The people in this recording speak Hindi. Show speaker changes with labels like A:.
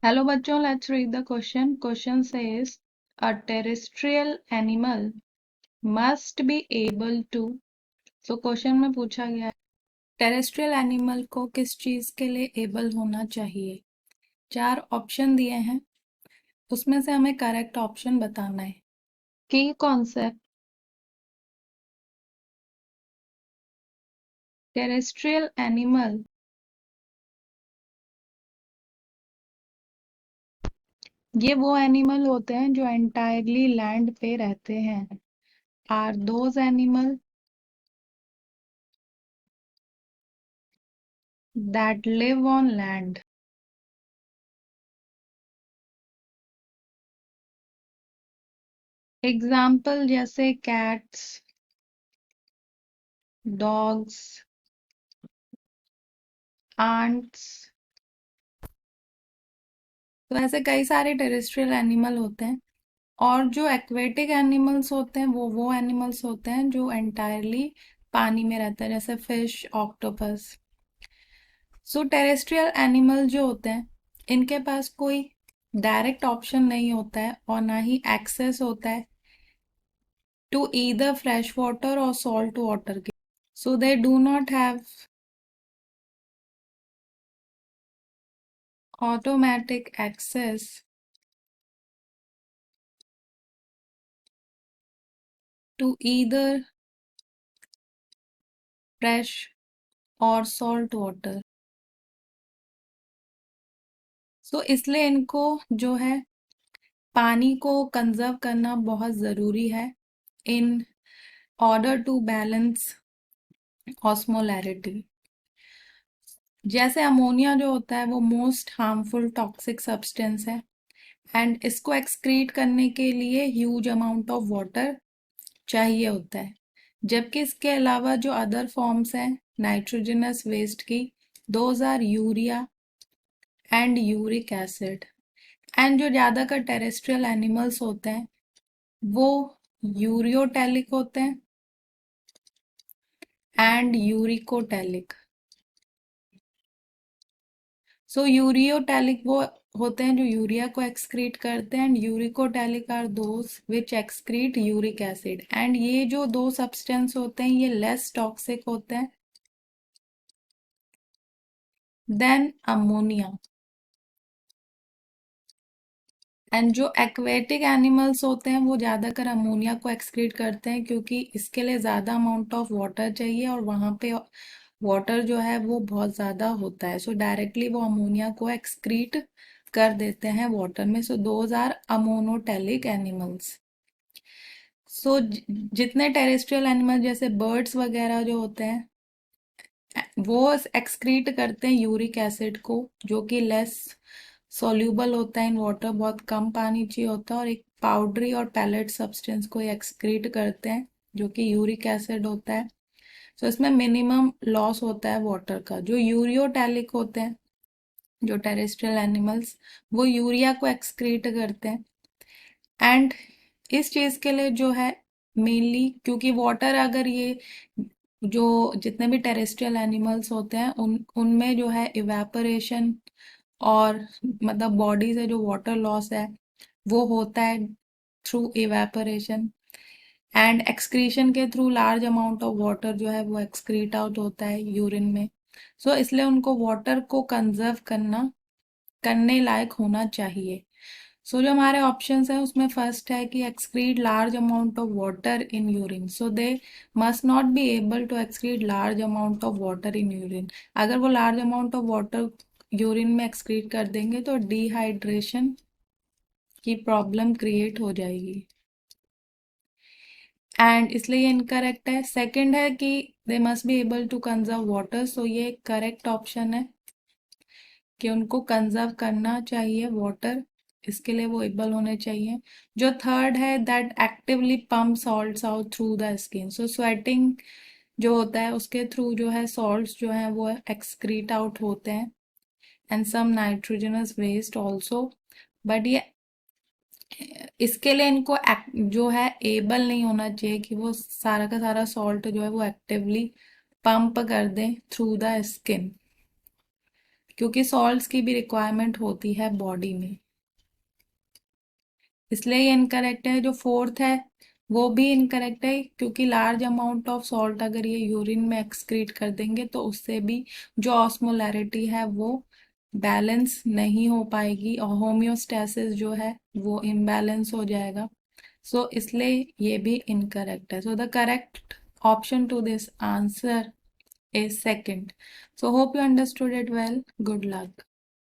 A: Hello बच्चों, let's read the question. Question says a terrestrial animal must be able to. So question में पूछा गया है टेरेस्ट्रियल एनिमल को किस चीज के लिए एबल होना चाहिए। 4 ऑप्शन दिए हैं, उसमें से हमें करेक्ट ऑप्शन बताना है। की कॉन्सेप्ट टेरेस्ट्रियल एनिमल ये वो एनिमल होते हैं जो एंटायरली लैंड पे रहते हैं। Are those animal that live on land. Example जैसे कैट्स, डॉग्स, आंट्स। तो ऐसे कई सारे टेरेस्ट्रियल एनिमल होते हैं। और जो एक्वेटिक एनिमल्स होते हैं वो एनिमल्स होते हैं जो एंटायरली पानी में रहते हैं, जैसे फिश, ऑक्टोपस। सो टेरेस्ट्रियल एनिमल जो होते हैं इनके पास कोई डायरेक्ट ऑप्शन नहीं होता है और ना ही एक्सेस होता है टू ईदर फ्रेश वाटर और सॉल्ट वाटर के। So they do not have automatic access to either fresh or salt water। So इसलिए इनको जो है पानी को कंजर्व करना बहुत ज़रूरी है in order to balance osmolarity. जैसे अमोनिया जो होता है वो मोस्ट हार्मफुल टॉक्सिक सब्सटेंस है एंड इसको एक्सक्रीट करने के लिए ह्यूज अमाउंट ऑफ वाटर चाहिए होता है। जबकि इसके अलावा जो अदर फॉर्म्स हैं नाइट्रोजनस वेस्ट की, those are urea and uric acid. And जो ज़्यादातर टेरेस्ट्रियल एनिमल्स होते हैं वो यूरियोटैलिक होते हैं एंड यूरिकोटैलिक। सो यूरियोटैलिक वो होते हैं जो यूरिया को एक्सक्रीट करते हैं and uricotelic are those which excrete uric acid. And ये जो दो सब्सटेंस होते हैं ये लेस टॉक्सिक होते हैं देन अमोनिया। एंड जो एक्वेटिक एनिमल्स होते हैं वो ज़्यादातर अमोनिया को एक्सक्रीट करते हैं क्योंकि इसके लिए ज़्यादा अमाउंट ऑफ वाटर चाहिए और वहाँ पे वाटर जो है वो बहुत ज़्यादा होता है। सो डायरेक्टली वो अमोनिया को एक्सक्रीट कर देते हैं वाटर में। So those are ammonotelic animals. So जितने टेरेस्ट्रियल एनिमल जैसे बर्ड्स वगैरह जो होते हैं वो एक्सक्रीट करते हैं यूरिक एसिड को, जो कि लेस सॉल्यूबल होता है इन वाटर, बहुत कम पानी चाहिए होता है, और एक पाउडरी और पैलेट सब्सटेंस को एक्सक्रीट करते हैं जो कि यूरिक एसिड होता है। सो इसमें मिनिमम लॉस होता है वाटर का। जो यूरियोटैलिक होते हैं जो टेरेस्ट्रियल एनिमल्स वो यूरिया को एक्सक्रीट करते हैं। एंड इस चीज़ के लिए जो है मेनली क्योंकि वाटर अगर ये जो जितने भी टेरेस्ट्रियल एनिमल्स होते हैं उनमें जो है इवेपोरेशन और मतलब बॉडी से जो वाटर लॉस है वो होता है थ्रू इवेपोरेशन एंड एक्सक्रीशन के through large amount of water जो है वो एक्सक्रीट आउट होता है यूरिन में। सो इसलिए उनको वाटर को कंजर्व करने लायक होना चाहिए। सो जो हमारे ऑप्शंस हैं उसमें फर्स्ट है कि excrete large amount of water in urine. So they must not be able to excrete large amount of water in urine. अगर वो large amount of water urine में एक्सक्रीट कर देंगे तो डिहाइड्रेशन की प्रॉब्लम क्रिएट हो जाएगी एंड इसलिए ये इनकरेक्ट है। सेकंड है कि they must be able to conserve water. So ये करेक्ट ऑप्शन है कि उनको कंजर्व करना चाहिए वाटर, इसके लिए वो एबल होने चाहिए। जो थर्ड है that actively pump salts out through the skin. So sweating जो होता है उसके थ्रू जो है सॉल्ट्स जो है वो एक्सक्रीट आउट होते हैं and some nitrogenous waste also. But ये इसके लिए इनको जो है एबल नहीं होना चाहिए कि वो सारा का सारा सॉल्ट जो है वो एक्टिवली पंप कर दें थ्रू द स्किन। क्योंकि सॉल्ट्स की भी रिक्वायरमेंट होती है बॉडी में, इसलिए ये इनकरेक्ट है। जो फोर्थ है वो भी इनकरेक्ट है, क्योंकि लार्ज अमाउंट ऑफ सॉल्ट अगर ये यूरिन में एक्सक्रीट कर देंगे तो उससे भी जो ऑस्मोलैरिटी है वो बैलेंस नहीं हो पाएगी और होम्योस्टैसिस जो है वो इम्बैलेंस हो जाएगा। सो इसलिए ये भी इनकरेक्ट है। So the correct option to this answer is second. So hope you understood it well. Good luck.